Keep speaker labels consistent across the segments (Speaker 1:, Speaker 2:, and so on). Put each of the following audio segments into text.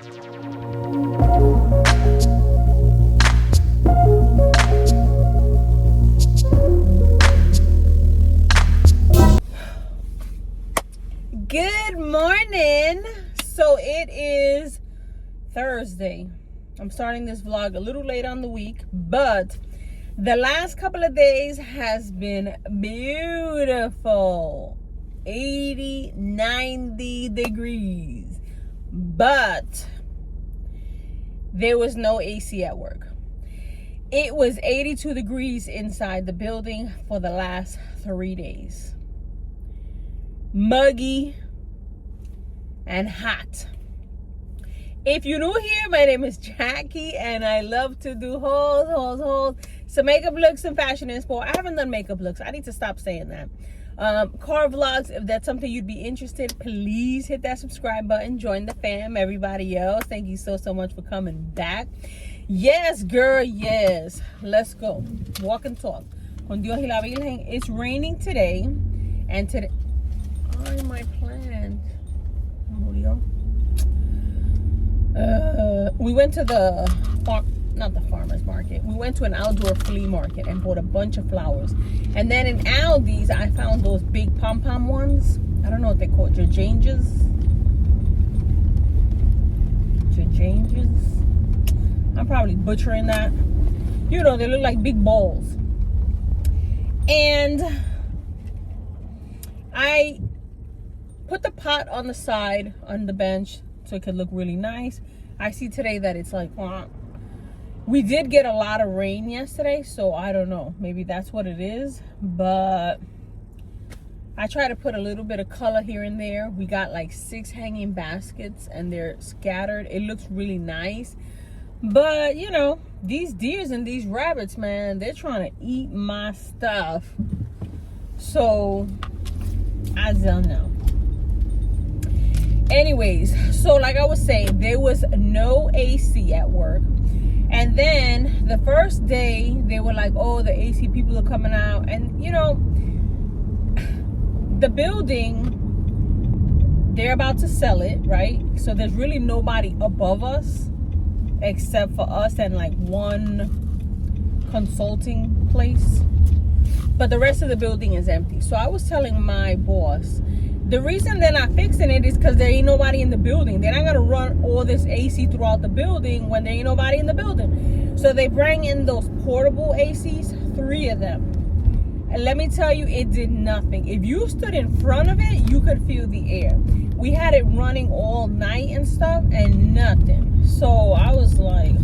Speaker 1: Good morning. So it is Thursday. I'm starting this vlog a little late on the week, but the last couple of days has been beautiful. 80, 90 degrees. But there was no AC at work. It was 82 degrees inside the building for the last 3 days. Muggy and hot. If you're new here, my name is Jackie and I love to do hauls. So makeup looks and fashion and sport. I haven't done makeup looks. I need to stop saying that. Car vlogs, if that's something you'd be interested, please hit that subscribe button. Join the fam. Everybody else, thank you so much for coming back. Yes, girl, yes. Let's go. Walk and talk. Con Dios y la Virgen. It's raining today. And today... Oh, my plant. Aoolia. We went to the not the farmer's market. We went to an outdoor flea market and bought a bunch of flowers. And then in Aldi's, I found those big pom-pom ones. I don't know what they call it. Hydrangeas. I'm probably butchering that. You know, they look like big balls. And I put the pot on the side on the bench so it could look really nice. I see today that it's like, we did get a lot of rain yesterday, so I don't know. Maybe that's what it is. But I try to put a little bit of color here and there. We got like 6 hanging baskets and they're scattered. It looks really nice. But, you know, these deers and these rabbits, man, they're trying to eat my stuff. So, I don't know. Anyways, so like I was saying, there was no AC at work. And then the first day, they were like, oh, the AC people are coming out. And, you know, the building, they're about to sell it, right? So there's really nobody above us except for us and like one consulting place. But the rest of the building is empty. So I was telling my boss, the reason they're not fixing it is because there ain't nobody in the building. They're not going to run all this AC throughout the building when there ain't nobody in the building. So they bring in those portable ACs, 3 of them. And let me tell you, it did nothing. If you stood in front of it, you could feel the air. We had it running all night and stuff and nothing. So I was like,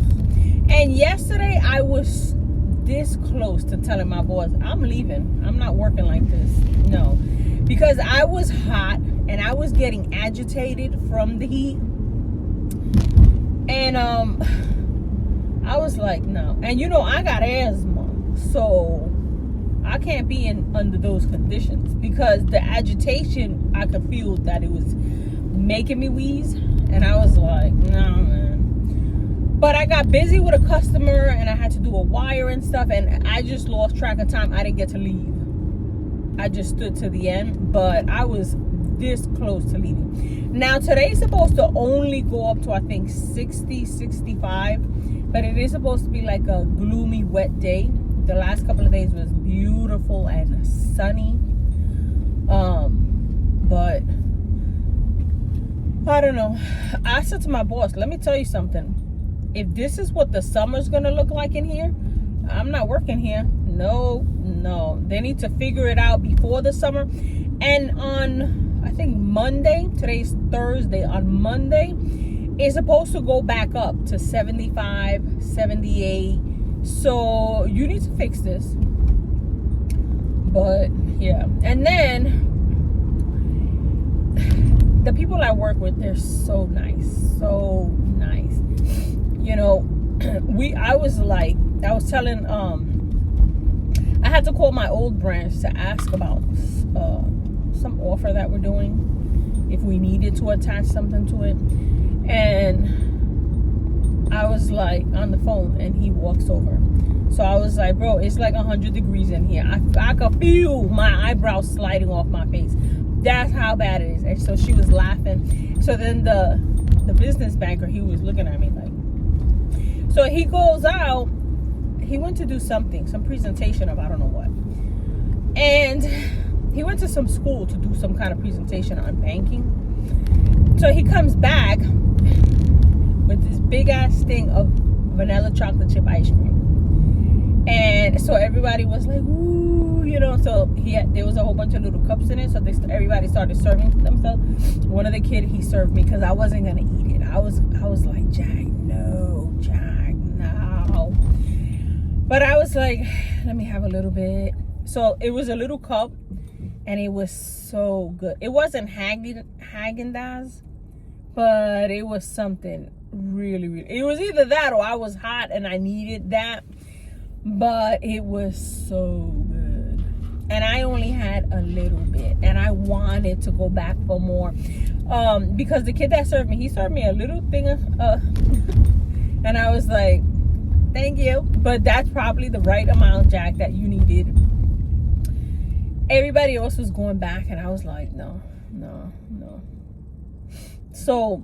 Speaker 1: and yesterday I was this close to telling my boss, I'm leaving. I'm not working like this. No. Because I was hot and I was getting agitated from the heat. And I was like, no. And you know, I got asthma. So I can't be under those conditions. Because the agitation, I could feel that it was making me wheeze. And I was like, no, man. But I got busy with a customer and I had to do a wire and stuff. And I just lost track of time. I didn't get to leave. I just stood to the end, but I was this close to leaving. Now, today's supposed to only go up to, I think, 60, 65, but it is supposed to be like a gloomy, wet day. The last couple of days was beautiful and sunny. But I don't know. I said to my boss, let me tell you something. If this is what the summer's going to look like in here, I'm not working here. No. They need to figure it out before the summer. And on, I think Monday, today's Thursday, on Monday, it's supposed to go back up to 75, 78. So you need to fix this. But yeah. And then the people I work with, they're so nice. So nice. You know, I was telling, I had to call my old branch to ask about some offer that we're doing, if we needed to attach something to it. And I was like on the phone and he walks over. So I was like, bro, it's like 100 degrees in here. I could feel my eyebrows sliding off my face. That's how bad it is. And so she was laughing. So then the the business banker, he was looking at me like. So he goes out. He went to do something, some presentation of I don't know what. And he went to some school to do some kind of presentation on banking. So he comes back with this big ass thing of vanilla chocolate chip ice cream. And so everybody was like, ooh, you know, so there was a whole bunch of little cups in it. So everybody started serving themselves. One of the kids, he served me because I wasn't going to eat it. I was like, Jack, no. But I was like, let me have a little bit. So it was a little cup and it was so good. It wasn't Haagen-Dazs, but it was something really, really. It was either that or I was hot and I needed that. But it was so good. And I only had a little bit. And I wanted to go back for more. Because the kid that served me, he served me a little thing of... and I was like, thank you. But that's probably the right amount, Jack, that you needed. Everybody else was going back. And I was like, no. So...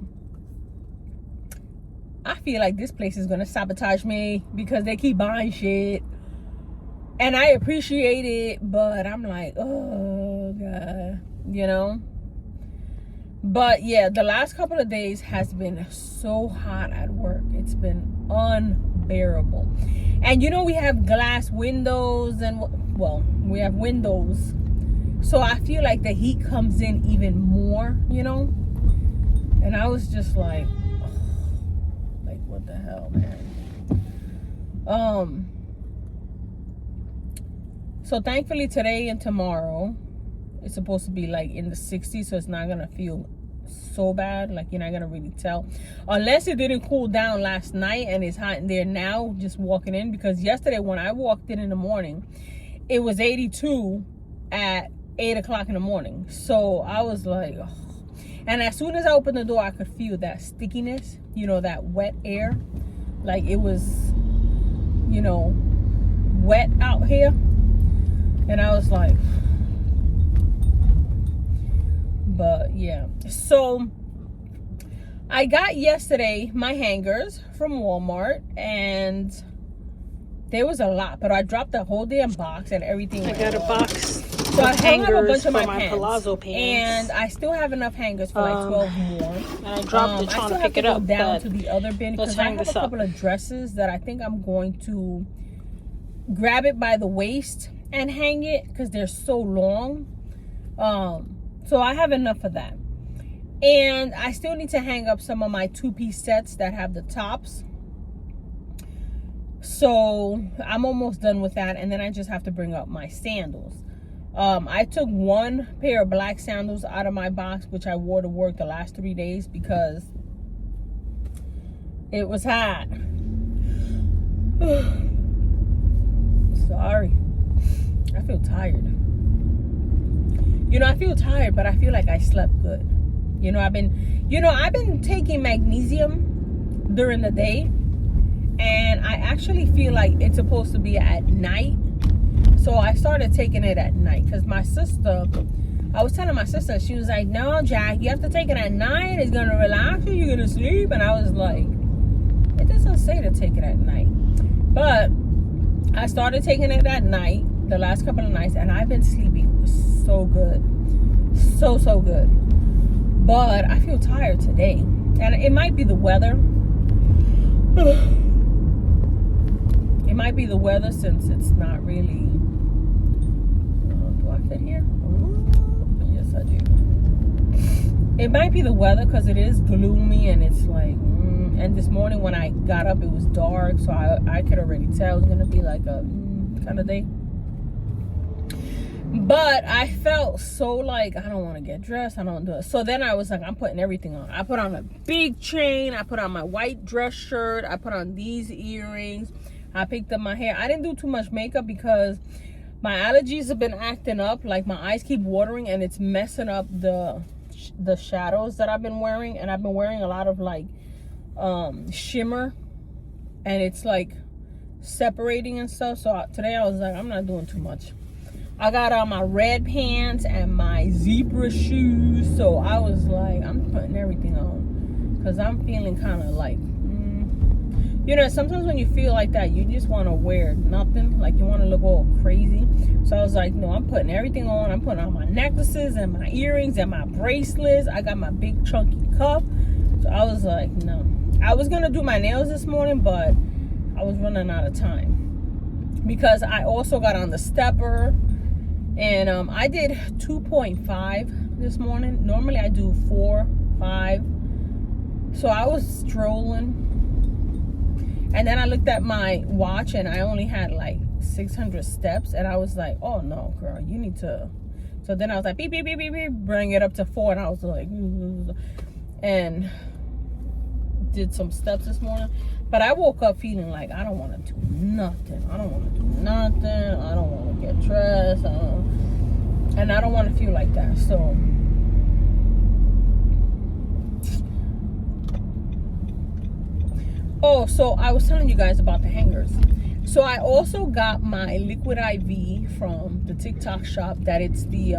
Speaker 1: I feel like this place is going to sabotage me because they keep buying shit. And I appreciate it, but I'm like, oh, God, you know? But, yeah, the last couple of days has been so hot at work. It's been unbearable. And, you know, we have glass windows and, well, we have windows. So I feel like the heat comes in even more, you know? And I was just like... what the hell, man. So thankfully today and tomorrow it's supposed to be like in the 60s, so it's not gonna feel so bad. Like you're not gonna really tell unless it didn't cool down last night and it's hot in there now just walking in, because yesterday when I walked in the morning it was 82 at 8 o'clock in the morning. So I was like, oh. And as soon as I opened the door, I could feel that stickiness, you know, that wet air. Like it was, you know, wet out here. And I was like, but yeah. So I got yesterday my hangers from Walmart and there was a lot, but I dropped the whole damn box and everything.
Speaker 2: I got a box.
Speaker 1: So I hung up a bunch of my
Speaker 2: palazzo pants,
Speaker 1: and I still have enough hangers for like 12 more.
Speaker 2: And I dropped it trying to pick it up.
Speaker 1: I still have to go down to the other bin because I have a couple
Speaker 2: up.
Speaker 1: of dresses that I think I'm going to grab it by the waist and hang it because they're so long. So I have enough of that. And I still need to hang up some of my two-piece sets that have the tops. So I'm almost done with that, and then I just have to bring up my sandals. I took one pair of black sandals out of my box, which I wore to work the last 3 days because it was hot. Sorry. I feel tired. You know, I feel tired, but I feel like I slept good. You know, I've been taking magnesium during the day, and I actually feel like it's supposed to be at night. So I started taking it at night because I was telling my sister, she was like, no, Jack, you have to take it at night. It's going to relax you. You're going to sleep. And I was like, it doesn't say to take it at night. But I started taking it at night the last couple of nights, and I've been sleeping so good. So good. But I feel tired today. And it might be the weather. It might be the weather since it's not really... do I fit here? Yes, I do. It might be the weather because it is gloomy and it's like... and this morning when I got up, it was dark. So I could already tell it was going to be like a kind of day. But I felt so like, I don't want to get dressed. I don't do it. So then I was like, I'm putting everything on. I put on a big chain. I put on my white dress shirt. I put on these earrings. I picked up my hair. I didn't do too much makeup because my allergies have been acting up. Like my eyes keep watering and it's messing up the shadows that I've been wearing. And I've been wearing a lot of like shimmer. And it's like separating and stuff. So today I was like, I'm not doing too much. I got on my red pants and my zebra shoes. So I was like, I'm putting everything on. because I'm feeling kind of like, you know, sometimes when you feel like that, you just want to wear nothing. Like, you want to look all crazy. So I was like, no, I'm putting everything on. I'm putting on my necklaces and my earrings and my bracelets. I got my big chunky cuff. So I was like, no. I was going to do my nails this morning, but I was running out of time. Because I also got on the stepper. And I did 2.5 this morning. Normally I do 4, 5. So I was strolling. And then I looked at my watch and I only had like 600 steps. And I was like, oh no, girl, you need to. So then I was like, beep, beep, beep, beep, beep, bring it up to 4. And I was like, and did some steps this morning. But I woke up feeling like I don't want to do nothing. I don't want to do nothing. I don't want to get dressed. And I don't want to feel like that. So oh, so I was telling you guys about the hangers. So I also got my liquid IV from the TikTok shop. That it's the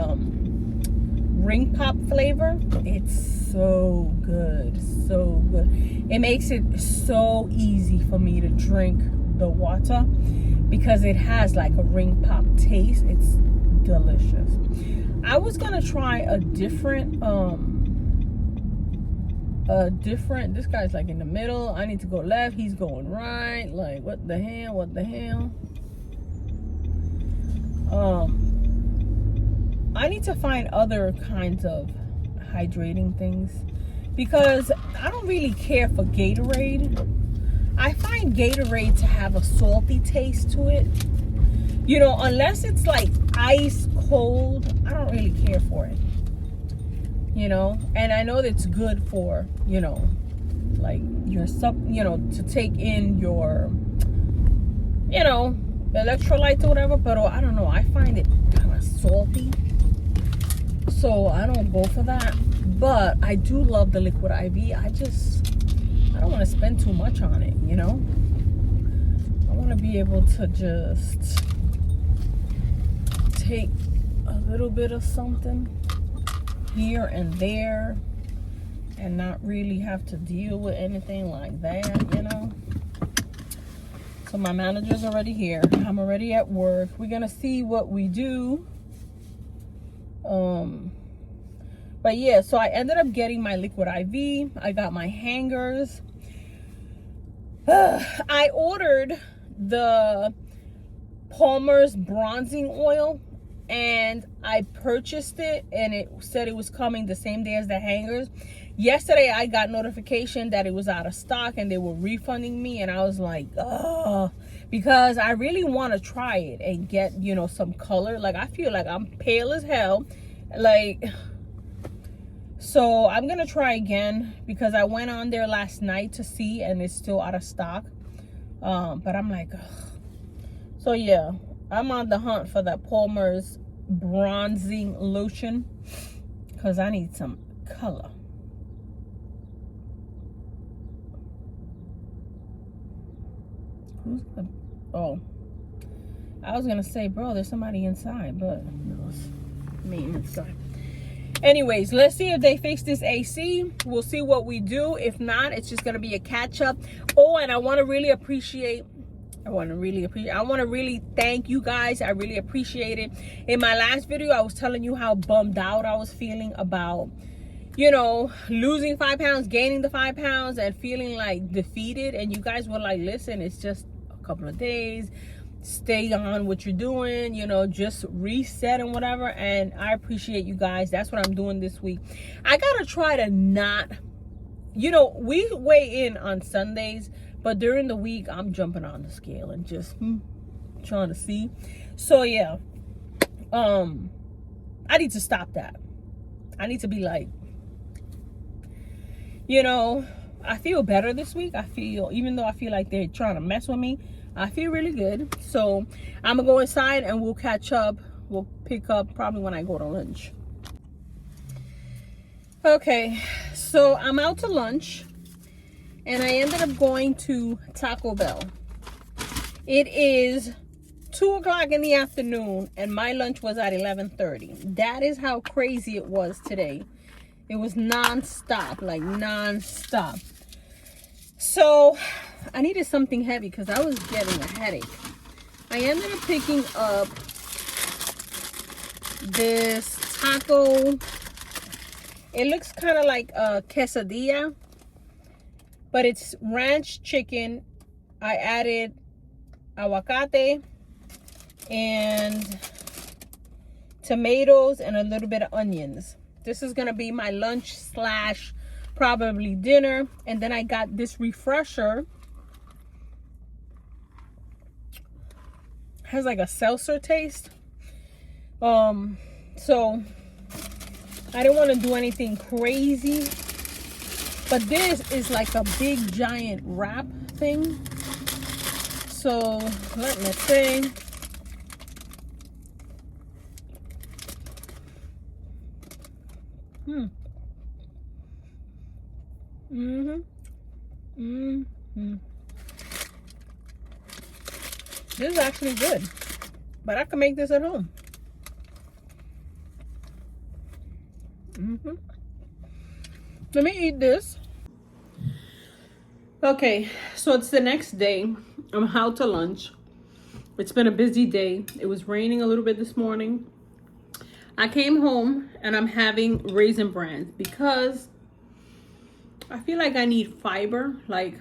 Speaker 1: ring pop flavor. It's so good, so good. It makes it so easy for me to drink the water because it has like a ring pop taste. It's delicious. I was gonna try a different this guy's like in the middle. I need to go left, he's going right. Like, what the hell? I need to find other kinds of hydrating things because I don't really care for Gatorade. I find Gatorade to have a salty taste to it. You know, unless it's like ice cold, I don't really care for it. You know, and I know that's good for, you know, like your to take in your, you know, electrolytes or whatever, but I don't know, I find it kind of salty, so I don't go for that. But I do love the liquid IV. I don't want to spend too much on it, you know. I want to be able to just take a little bit of something here and there and not really have to deal with anything like that, you know. So my manager's already here. I'm already at work. We're gonna see what we do. But yeah, so I ended up getting my liquid IV. I got my hangers. I ordered the Palmer's bronzing oil and I purchased it and it said it was coming the same day as the hangers. Yesterday I got notification that it was out of stock and they were refunding me, and I was like, oh, because I really want to try it and get, you know, some color. Like, I feel like I'm pale as hell, like, so I'm gonna try again because I went on there last night to see and it's still out of stock. But I'm like, ugh. So yeah, I'm on the hunt for that Palmer's bronzing lotion because I need some color. Who's the, oh, I was gonna say, bro, there's somebody inside, but no, it's maintenance guy. Anyways, let's see if they fix this AC. We'll see what we do. If not, it's just gonna be a catch up. Oh, and I want to really thank you guys. I really appreciate it. In my last video, I was telling you how bummed out I was feeling about, you know, losing 5 pounds, gaining the 5 pounds, and feeling like defeated. And you guys were like, listen, it's just a couple of days. Stay on what you're doing, you know, just reset and whatever. And I appreciate you guys. That's what I'm doing this week. I gotta try to not, you know, we weigh in on Sundays, but during the week I'm jumping on the scale and just trying to see. So yeah, I need to stop that. I need to be like, you know, I feel better this week. I feel, even though I feel like they're trying to mess with me, I feel really good. So I'm gonna go inside and we'll catch up. We'll pick up probably when I go to lunch. Okay, so I'm out to lunch and I ended up going to Taco Bell. It is 2 o'clock in the afternoon and my lunch was at 11:30. That is how crazy it was today. It was non-stop, like non-stop. So I needed something heavy because I was getting a headache. I ended up picking up this taco. It looks kind of like a quesadilla, but it's ranch chicken. I added aguacate and tomatoes and a little bit of onions. This is gonna be my lunch slash probably dinner. And then I got this refresher. Has like a seltzer taste. So I didn't want to do anything crazy, but this is like a big giant wrap thing. So let me see. This is actually good, but I can make this at home. Let me eat this. Okay, so it's the next day. I'm out to lunch. It's been a busy day. It was raining a little bit this morning. I came home and I'm having Raisin Bran because I feel like I need fiber. Like,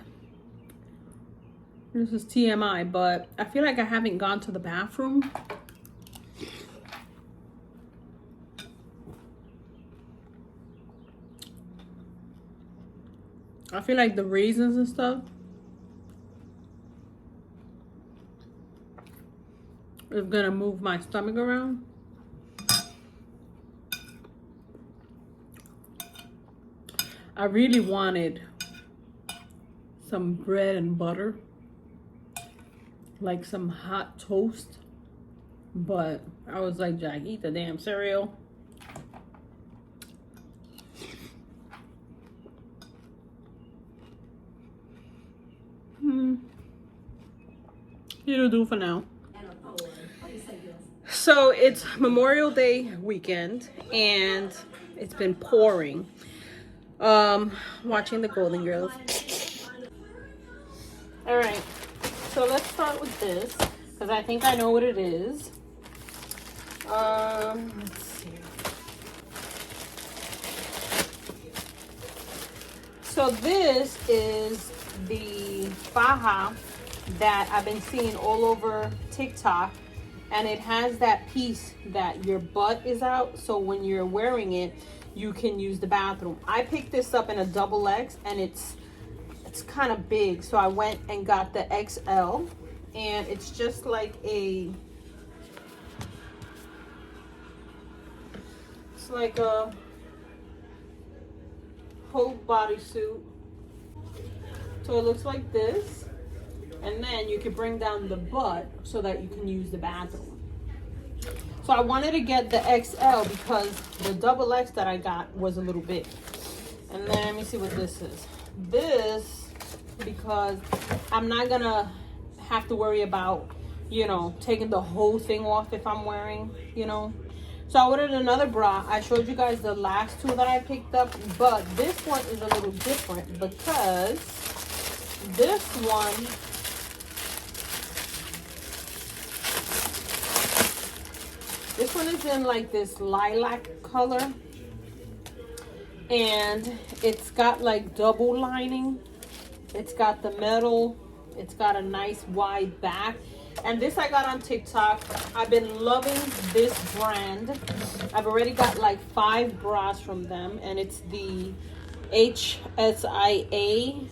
Speaker 1: this is TMI, but I feel like I haven't gone to the bathroom. I feel like the raisins and stuff is gonna move my stomach around. I really wanted some bread and butter, like some hot toast, but I was like, Jack, eat the damn cereal. It'll do for now. So it's Memorial Day weekend and it's been pouring. Watching the Golden Girls. All right, so let's start with this because I think I know what it is. Let's see. So this is the faja that I've been seeing all over TikTok, and it has that piece that your butt is out, so when you're wearing it you can use the bathroom. I picked this up in a XXL and it's kind of big, so I went and got the XL, and it's just like it's like a whole bodysuit. So it looks like this, and then you can bring down the butt so that you can use the bathroom. So I wanted to get the XL because the XXL that I got was a little big. And then let me see what this is. This, because I'm not gonna have to worry about, you know, taking the whole thing off if I'm wearing, you know. So I ordered another bra. I showed you guys the last two that I picked up, but this one is a little different because this one is in like this lilac color, and it's got like double lining. It's got the metal. It's got a nice wide back. And this I got on TikTok. I've been loving this brand. I've already got like 5 bras from them, and it's the HSIA.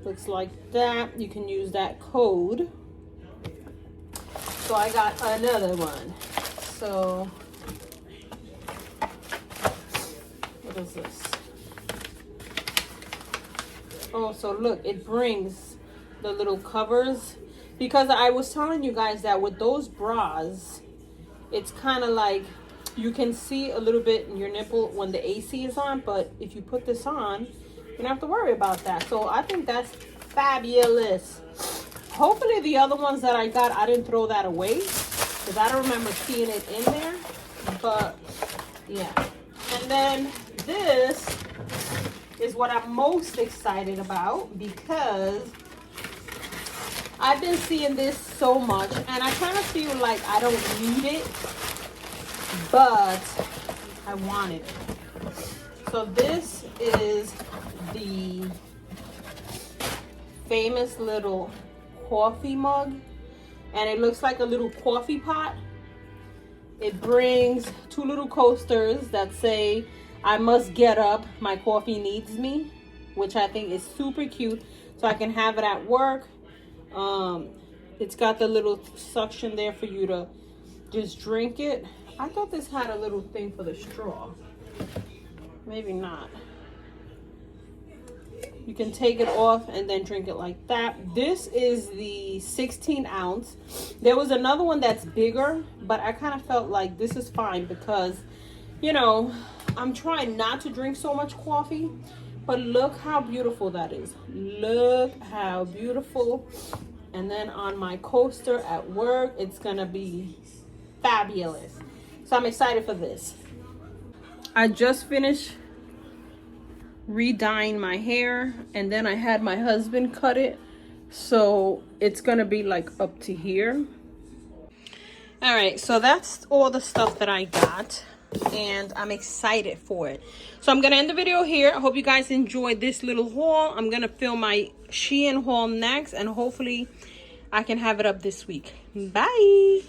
Speaker 1: Looks like that. You can use that code. So I got another one. So what is this? Oh, so look, it brings the little covers, because I was telling you guys that with those bras, it's kind of like you can see a little bit in your nipple when the AC is on, but if you put this on, you don't have to worry about that. So I think that's fabulous. Hopefully the other ones that I got, I didn't throw that away, because I don't remember seeing it in there. But yeah. And then this is what I'm most excited about because I've been seeing this so much and I kind of feel like I don't need it, but I want it. So this is the famous little coffee mug, and it looks like a little coffee pot. It brings 2 little coasters that say, "I must get up, my coffee needs me," which I think is super cute. So I can have it at work. It's got the little suction there for you to just drink it. I thought this had a little thing for the straw. Maybe not. You can take it off and then drink it like that. This is the 16 ounce. There was another one that's bigger, but I kind of felt like this is fine because, you know, I'm trying not to drink so much coffee. But look how beautiful that is. Look how beautiful. And then on my coaster at work, it's gonna be fabulous. So I'm excited for this. I just finished re-dyeing my hair, and then I had my husband cut it, so it's gonna be like up to here. All right, so that's all the stuff that I got, and I'm excited for it. So I'm gonna end the video here. I hope you guys enjoyed this little haul. I'm gonna film my Shein haul next, and hopefully I can have it up this week. Bye.